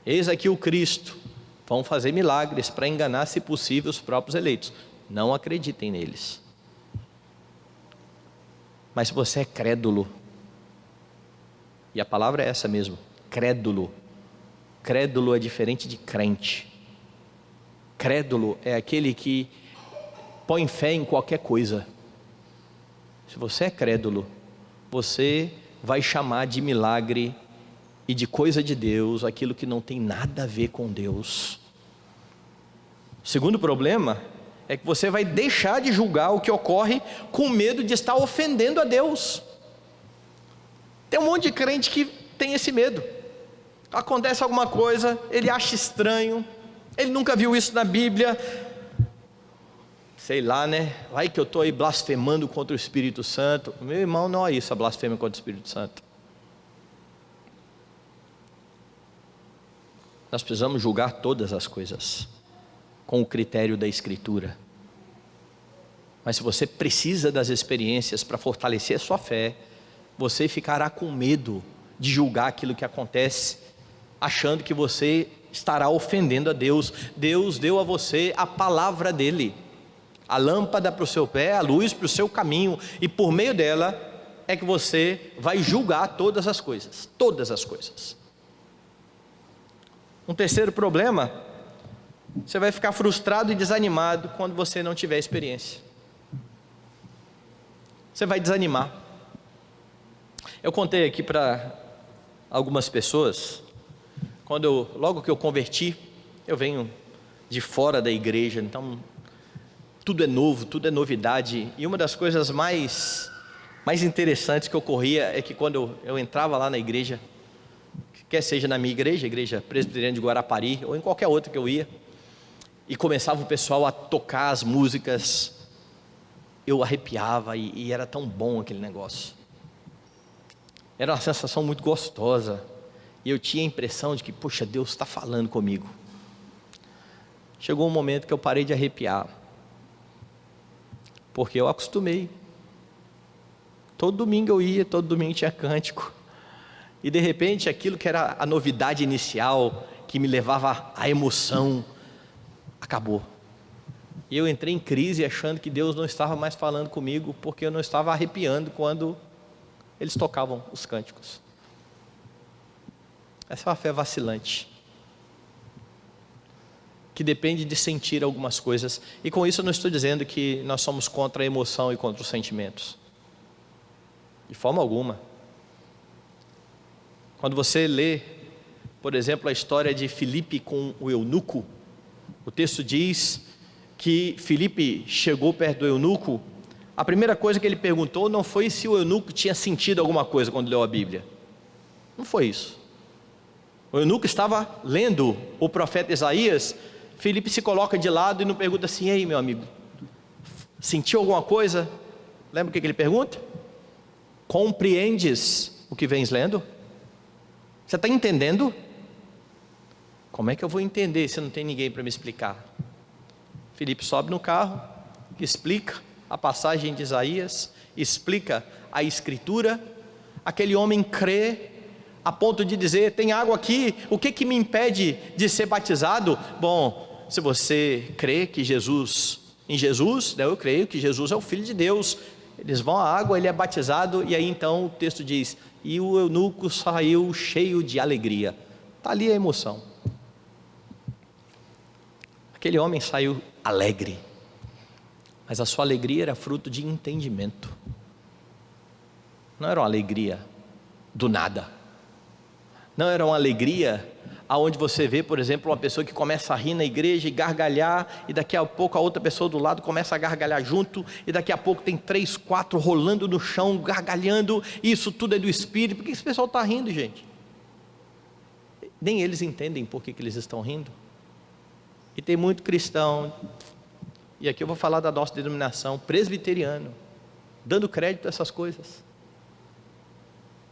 eis aqui o Cristo. Vão fazer milagres para enganar, se possível, os próprios eleitos. Não acreditem neles. Mas se você é crédulo, e a palavra é essa mesmo, crédulo. Crédulo é diferente de crente. Crédulo é aquele que põe fé em qualquer coisa. Se você é crédulo, você vai chamar de milagre e de coisa de Deus aquilo que não tem nada a ver com Deus. O segundo problema é que você vai deixar de julgar o que ocorre com medo de estar ofendendo a Deus. Tem um monte de crente que tem esse medo. Acontece alguma coisa, ele acha estranho, ele nunca viu isso na Bíblia, sei lá, né? Vai que eu estou aí blasfemando contra o Espírito Santo. Meu irmão, não é isso, a blasfêmia contra o Espírito Santo. Nós precisamos julgar todas as coisas com o critério da Escritura. Mas se você precisa das experiências para fortalecer a sua fé, você ficará com medo de julgar aquilo que acontece, achando que você estará ofendendo a Deus. Deus deu a você a palavra dele, a lâmpada para o seu pé, a luz para o seu caminho, e por meio dela é que você vai julgar todas as coisas, todas as coisas. Um terceiro problema, você vai ficar frustrado e desanimado quando você não tiver experiência. Você vai desanimar. Eu contei aqui para algumas pessoas, logo que eu converti, eu venho de fora da igreja, então tudo é novo, tudo é novidade, e uma das coisas mais interessantes que ocorria é que quando eu entrava lá na igreja, quer seja na minha igreja, Igreja Presbiteriana de Guarapari, ou em qualquer outra que eu ia, e começava o pessoal a tocar as músicas, eu arrepiava e era tão bom aquele negócio. Era uma sensação muito gostosa, e eu tinha a impressão de que, poxa, Deus está falando comigo. Chegou um momento que eu parei de arrepiar, porque eu acostumei. Todo domingo eu ia, todo domingo tinha cântico, e de repente aquilo que era a novidade inicial, que me levava à emoção, acabou. E eu entrei em crise achando que Deus não estava mais falando comigo, porque eu não estava arrepiando quando eles tocavam os cânticos. Essa é uma fé vacilante, que depende de sentir algumas coisas. E com isso eu não estou dizendo que nós somos contra a emoção e contra os sentimentos, de forma alguma. Quando você lê, por exemplo, a história de Filipe com o eunuco, o texto diz que Filipe chegou perto do eunuco. A primeira coisa que ele perguntou não foi se o eunuco tinha sentido alguma coisa quando leu a Bíblia. Não foi isso. O eunuco estava lendo o profeta Isaías. Filipe se coloca de lado e não pergunta assim: ei, meu amigo, sentiu alguma coisa? Lembra o que ele pergunta? Compreendes o que vens lendo? Você está entendendo? Como é que eu vou entender se não tem ninguém para me explicar? Filipe sobe no carro, explica a passagem de Isaías, explica a escritura. Aquele homem crê a ponto de dizer: tem água aqui, o que me impede de ser batizado? Bom, se você crê que em Jesus, né, eu creio que Jesus é o Filho de Deus. Eles vão à água, ele é batizado, e aí então o texto diz: e o eunuco saiu cheio de alegria. Está ali a emoção. Aquele homem saiu alegre, mas a sua alegria era fruto de entendimento. Não era uma alegria do nada. Não era uma alegria aonde você vê, por exemplo, uma pessoa que começa a rir na igreja e gargalhar, e daqui a pouco a outra pessoa do lado começa a gargalhar junto, e daqui a pouco tem 3, 4 rolando no chão, gargalhando, e isso tudo é do Espírito. Por que esse pessoal está rindo, gente? Nem eles entendem por que eles estão rindo. E tem muito cristão, e aqui eu vou falar da nossa denominação, presbiteriano, dando crédito a essas coisas.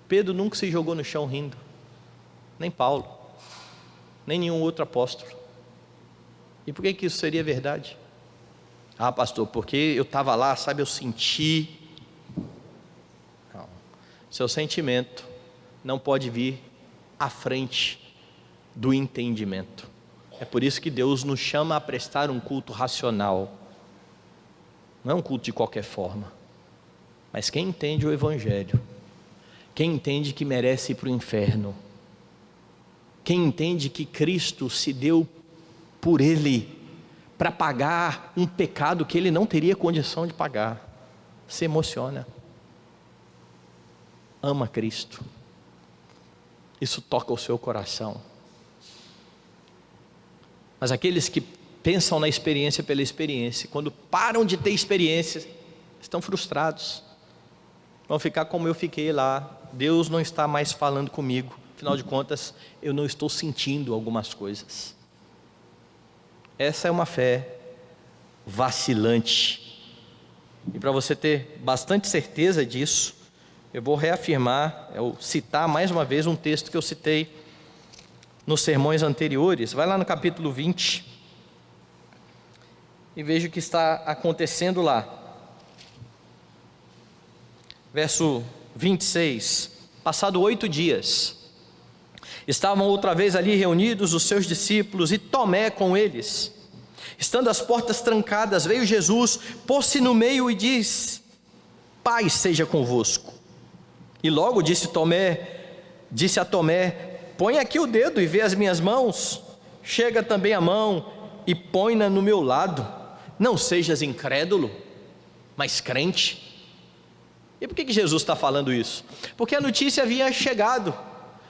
Pedro nunca se jogou no chão rindo, nem Paulo, nem nenhum outro apóstolo. E por que isso seria verdade? Ah, pastor, porque eu estava lá, sabe, eu senti. Não. Seu sentimento não pode vir à frente do entendimento. É por isso que Deus nos chama a prestar um culto racional. Não é um culto de qualquer forma. Mas quem entende o Evangelho, quem entende que merece ir para o inferno, quem entende que Cristo se deu por ele, para pagar um pecado que ele não teria condição de pagar, se emociona, ama Cristo, isso toca o seu coração. Mas aqueles que pensam na experiência pela experiência, quando param de ter experiência, estão frustrados, vão ficar como eu fiquei lá. Deus não está mais falando comigo, afinal de contas eu não estou sentindo algumas coisas. Essa é uma fé vacilante, e para você ter bastante certeza disso, eu vou reafirmar, eu citar mais uma vez um texto que eu citei nos sermões anteriores. Vai lá no capítulo 20 e veja o que está acontecendo lá. Verso 26: passado 8 dias, estavam outra vez ali reunidos os seus discípulos e Tomé com eles. Estando as portas trancadas, veio Jesus, pôs-se no meio e disse: paz seja convosco. E logo disse a Tomé: põe aqui o dedo e vê as minhas mãos, chega também a mão e põe-na no meu lado, não sejas incrédulo, mas crente. E por que Jesus está falando isso? Porque a notícia havia chegado: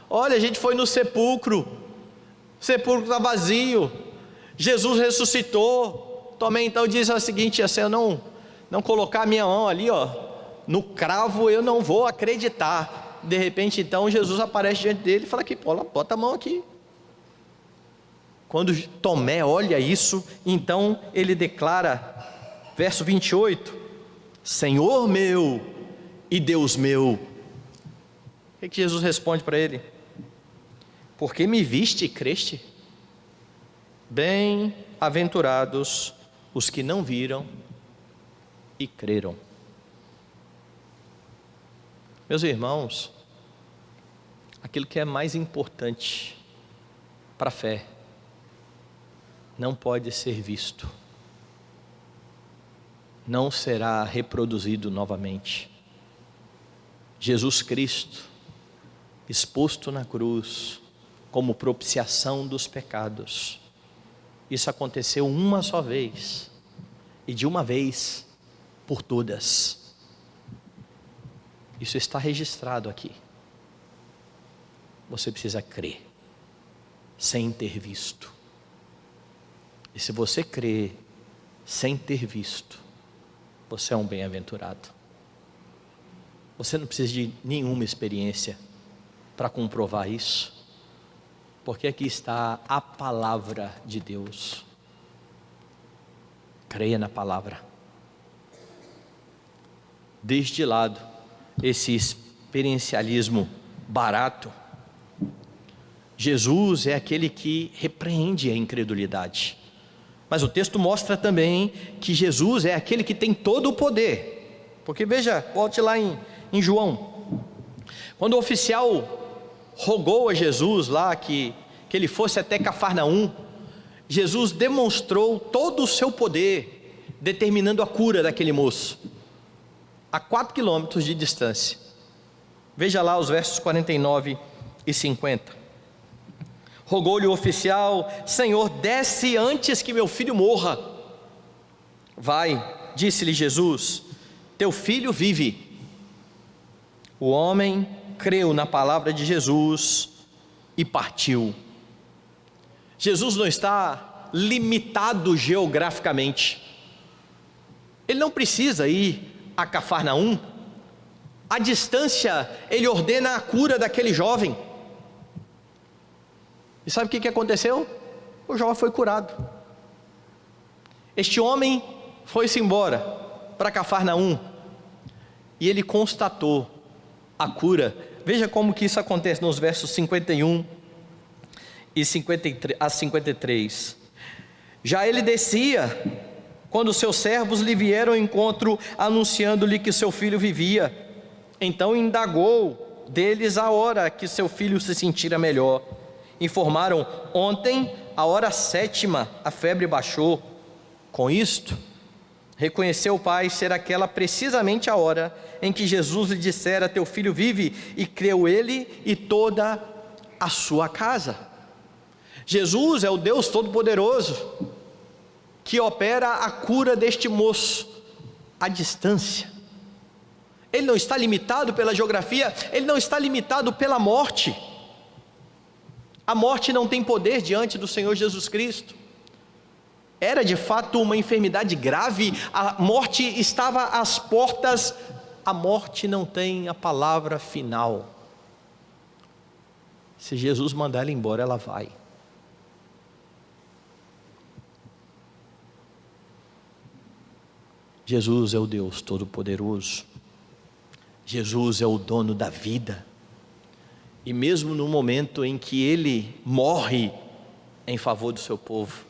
olha, a gente foi no sepulcro, o sepulcro está vazio, Jesus ressuscitou. Tomé então diz o seguinte: assim, eu não colocar a minha mão ali, no cravo, eu não vou acreditar. De repente então Jesus aparece diante dele e fala aqui: bota a mão aqui. Quando Tomé olha isso, então ele declara, verso 28, Senhor meu e Deus meu. O que Jesus responde para ele? Porque me viste e creste? Bem-aventurados os que não viram e creram. Meus irmãos, aquilo que é mais importante para a fé não pode ser visto, não será reproduzido novamente. Jesus Cristo, exposto na cruz como propiciação dos pecados, isso aconteceu uma só vez, e de uma vez por todas. Isso está registrado aqui. Você precisa crer, sem ter visto. E se você crer, sem ter visto, você é um bem-aventurado. Você não precisa de nenhuma experiência para comprovar isso, porque aqui está a palavra de Deus. Creia na palavra. Deixe de lado esse experiencialismo barato. Jesus é aquele que repreende a incredulidade, mas o texto mostra também que Jesus é aquele que tem todo o poder, porque veja, volte lá em João, quando o oficial rogou a Jesus lá que ele fosse até Cafarnaum, Jesus demonstrou todo o seu poder, determinando a cura daquele moço, a 4 quilômetros de distância. Veja lá os versos 49 e 50. Rogou-lhe o oficial: Senhor, desce antes que meu filho morra. Vai, disse-lhe Jesus, teu filho vive. O O homem creu na palavra de Jesus e partiu. Jesus não está limitado geograficamente. Ele não precisa ir a Cafarnaum. À distância, ele ordena a cura daquele jovem. E sabe o que aconteceu? O jovem foi curado. Este homem foi-se embora para Cafarnaum e ele constatou a cura. Veja como que isso acontece nos versos 51 e 53. Já ele descia quando seus servos lhe vieram ao encontro, anunciando-lhe que seu filho vivia. Então indagou deles a hora que seu filho se sentira melhor. Informaram: ontem, a hora 7ª, a febre baixou. Com isto, reconheceu o pai ser aquela precisamente a hora em que Jesus lhe dissera: teu filho vive, e creu ele e toda a sua casa. Jesus é o Deus Todo-Poderoso, que opera a cura deste moço à distância. Ele não está limitado pela geografia, ele não está limitado pela morte. A morte não tem poder diante do Senhor Jesus Cristo. Era de fato uma enfermidade grave, a morte estava às portas. A morte não tem a palavra final. Se Jesus mandar ela embora, ela vai. Jesus é o Deus Todo-Poderoso. Jesus é o dono da vida. E mesmo no momento em que Ele morre em favor do seu povo,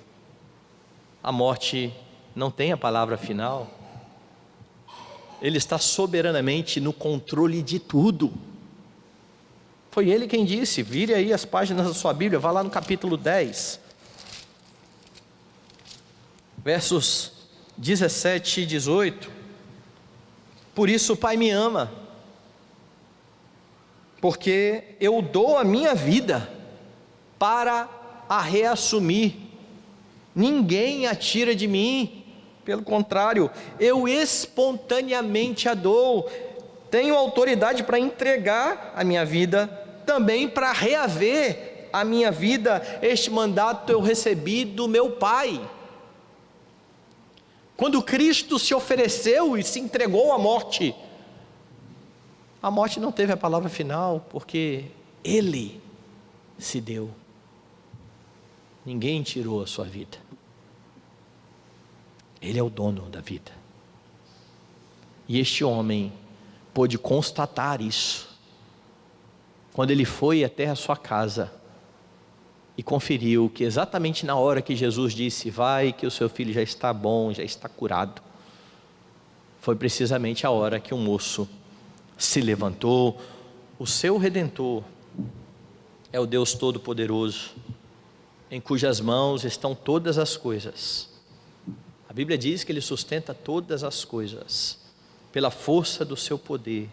a morte não tem a palavra final. Ele está soberanamente no controle de tudo. Foi Ele quem disse. Vire aí as páginas da sua Bíblia, vá lá no capítulo 10, versos 17 e 18. Por isso o Pai me ama, porque eu dou a minha vida para a reassumir. Ninguém a tira de mim, pelo contrário, eu espontaneamente a dou. Tenho autoridade para entregar a minha vida, também para reaver a minha vida. Este mandato eu recebi do meu Pai. Quando Cristo se ofereceu e se entregou à morte, a morte não teve a palavra final, porque Ele se deu. Ninguém tirou a sua vida. Ele é o dono da vida. E este homem pôde constatar isso quando ele foi até a sua casa e conferiu que exatamente na hora que Jesus disse: vai que o seu filho já está bom, já está curado, foi precisamente a hora que o moço se levantou. O seu Redentor é o Deus Todo-Poderoso, em cujas mãos estão todas as coisas. A Bíblia diz que Ele sustenta todas as coisas pela força do seu poder.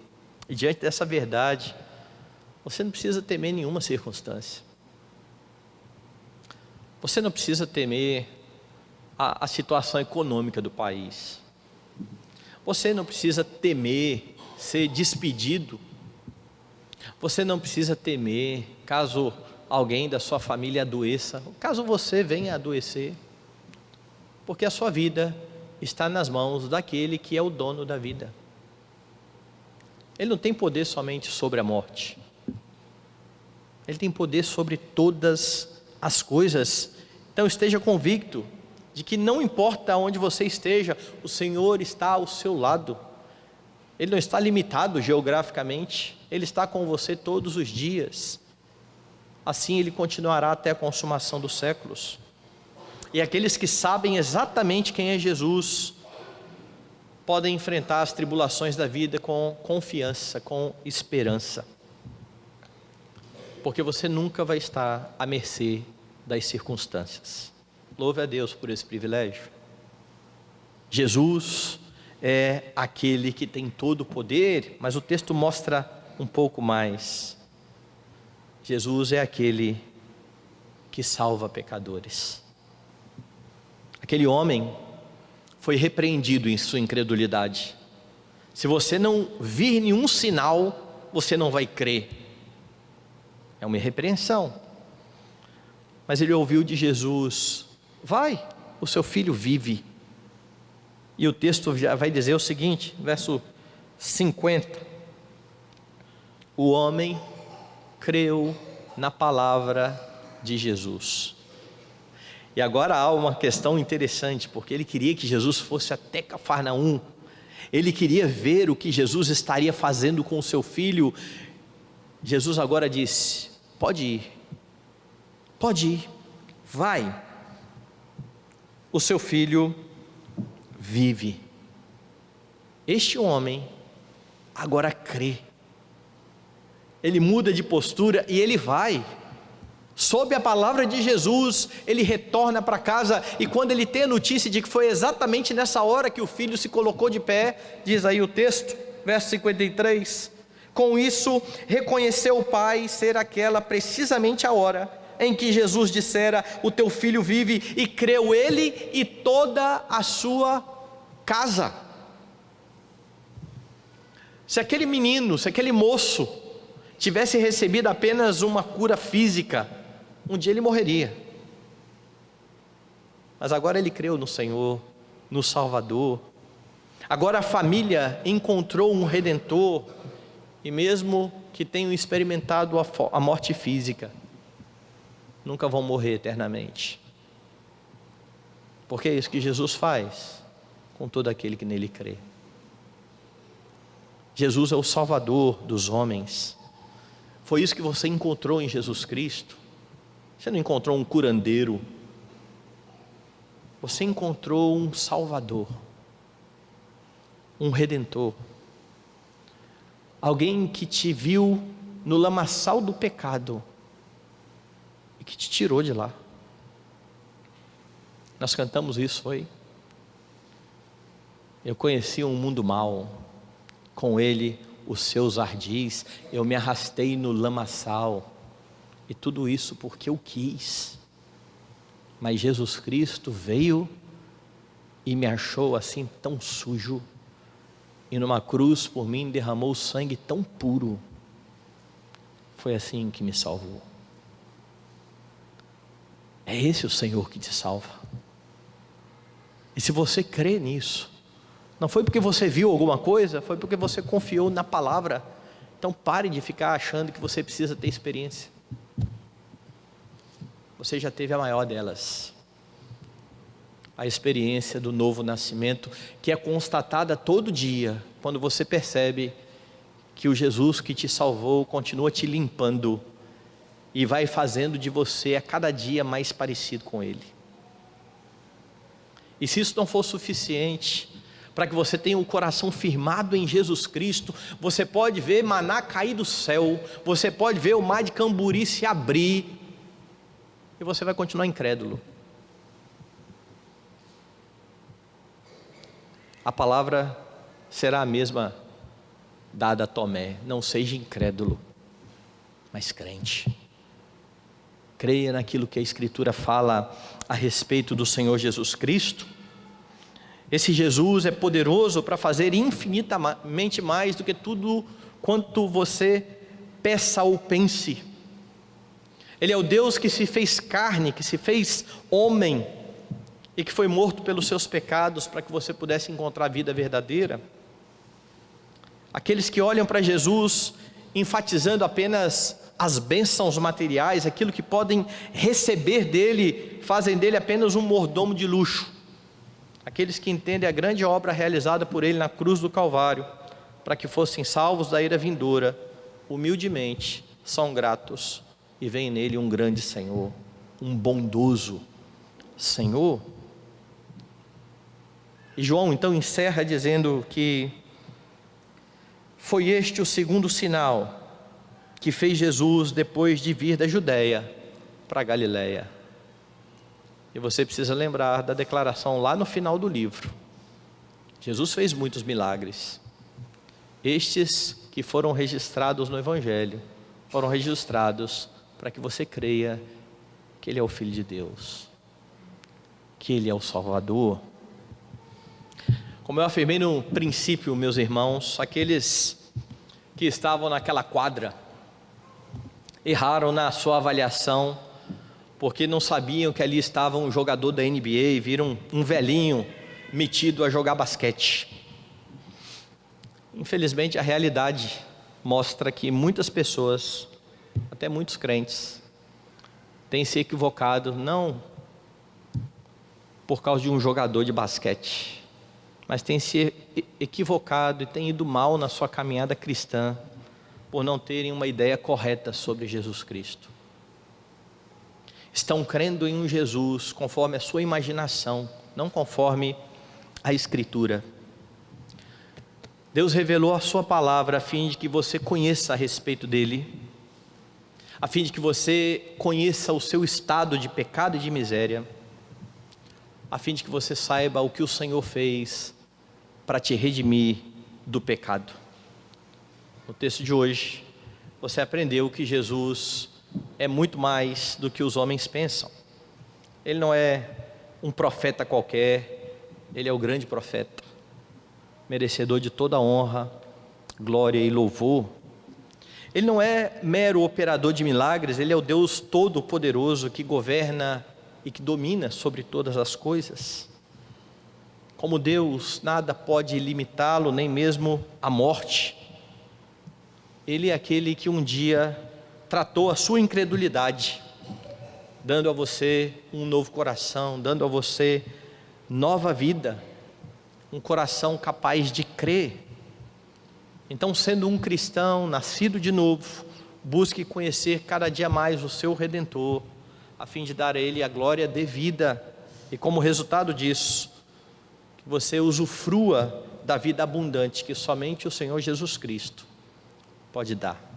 E diante dessa verdade, você não precisa temer nenhuma circunstância. Você não precisa temer a situação econômica do país. Você não precisa temer ser despedido. Você não precisa temer caso alguém da sua família adoeça, caso você venha a adoecer, porque a sua vida está nas mãos daquele que é o dono da vida. Ele não tem poder somente sobre a morte, Ele tem poder sobre todas as coisas. Então esteja convicto de que não importa onde você esteja, o Senhor está ao seu lado. Ele não está limitado geograficamente, Ele está com você todos os dias. Assim Ele continuará até a consumação dos séculos. E aqueles que sabem exatamente quem é Jesus, podem enfrentar as tribulações da vida com confiança, com esperança. Porque você nunca vai estar à mercê das circunstâncias. Louve a Deus por esse privilégio. Jesus é aquele que tem todo o poder, mas o texto mostra um pouco mais. Jesus é aquele que salva pecadores. Aquele homem foi repreendido em sua incredulidade. Se você não vir nenhum sinal, você não vai crer. É uma repreensão. Mas ele ouviu de Jesus: vai, o seu filho vive. E o texto já vai dizer o seguinte, verso 50: o homem creu na palavra de Jesus. E agora há uma questão interessante, porque ele queria que Jesus fosse até Cafarnaum. Ele queria ver o que Jesus estaria fazendo com o seu filho. Jesus agora disse: pode ir, vai, o seu filho vive. Este homem agora crê, ele muda de postura e ele vai. Sob a palavra de Jesus, ele retorna para casa, e quando ele tem a notícia de que foi exatamente nessa hora que o filho se colocou de pé, diz aí o texto, verso 53, com isso reconheceu o pai ser aquela precisamente a hora em que Jesus dissera: o teu filho vive, e creu ele e toda a sua casa. Se aquele menino, se aquele moço tivesse recebido apenas uma cura física, um dia ele morreria. Mas agora ele creu no Senhor, no Salvador. Agora a família encontrou um Redentor, e mesmo que tenham experimentado a morte física, nunca vão morrer eternamente. Porque é isso que Jesus faz com todo aquele que nele crê. Jesus é o Salvador dos homens. Foi isso que você encontrou em Jesus Cristo. Você não encontrou um curandeiro, você encontrou um Salvador, um Redentor, alguém que te viu no lamaçal do pecado e que te tirou de lá. Nós cantamos isso, foi? Eu conheci um mundo mau, com ele os seus ardis, eu me arrastei no lamaçal, e tudo isso porque eu quis. Mas Jesus Cristo veio e me achou assim tão sujo, e numa cruz por mim derramou sangue tão puro. Foi assim que me salvou. É esse o Senhor que te salva. E se você crê nisso, não foi porque você viu alguma coisa, foi porque você confiou na palavra. Então pare de ficar achando que você precisa ter experiência. Você já teve a maior delas, a experiência do novo nascimento, que é constatada todo dia, quando você percebe que o Jesus que te salvou continua te limpando e vai fazendo de você a cada dia mais parecido com Ele. E se isso não for suficiente para que você tenha o coração firmado em Jesus Cristo, você pode ver maná cair do céu, você pode ver o mar de Camburi se abrir, e você vai continuar incrédulo. A palavra será a mesma dada a Tomé: não seja incrédulo, mas crente. Creia naquilo que a Escritura fala a respeito do Senhor Jesus Cristo. Esse Jesus é poderoso para fazer infinitamente mais do que tudo quanto você peça ou pense. Ele é o Deus que se fez carne, que se fez homem, e que foi morto pelos seus pecados, para que você pudesse encontrar a vida verdadeira. Aqueles que olham para Jesus, enfatizando apenas as bênçãos materiais, aquilo que podem receber dele, fazem dele apenas um mordomo de luxo. Aqueles que entendem a grande obra realizada por ele na cruz do Calvário, para que fossem salvos da ira vindoura, humildemente são gratos e veem nele um grande Senhor, um bondoso Senhor. E João então encerra dizendo que foi este o segundo sinal que fez Jesus depois de vir da Judéia para a Galiléia. E você precisa lembrar da declaração lá no final do livro. Jesus fez muitos milagres. Estes que foram registrados no Evangelho, foram registrados para que você creia que Ele é o Filho de Deus, que Ele é o Salvador. Como eu afirmei no princípio, meus irmãos, aqueles que estavam naquela quadra erraram na sua avaliação, porque não sabiam que ali estava um jogador da NBA e viram um velhinho metido a jogar basquete. Infelizmente, a realidade mostra que muitas pessoas, até muitos crentes, têm se equivocado, não por causa de um jogador de basquete, mas têm se equivocado e têm ido mal na sua caminhada cristã, por não terem uma ideia correta sobre Jesus Cristo. Estão crendo em um Jesus conforme a sua imaginação, não conforme a Escritura. Deus revelou a sua palavra a fim de que você conheça a respeito dele, a fim de que você conheça o seu estado de pecado e de miséria, a fim de que você saiba o que o Senhor fez para te redimir do pecado. No texto de hoje, você aprendeu que Jesus é muito mais do que os homens pensam. Ele não é um profeta qualquer, ele é o grande profeta, merecedor de toda honra, glória e louvor. Ele não é mero operador de milagres, ele é o Deus todo-poderoso que governa e que domina sobre todas as coisas. Como Deus, nada pode limitá-lo, nem mesmo a morte. Ele é aquele que um dia tratou a sua incredulidade, dando a você um novo coração, dando a você nova vida, um coração capaz de crer. Então, sendo um cristão, nascido de novo, busque conhecer cada dia mais o seu Redentor, a fim de dar a Ele a glória devida, e como resultado disso, que você usufrua da vida abundante que somente o Senhor Jesus Cristo pode dar.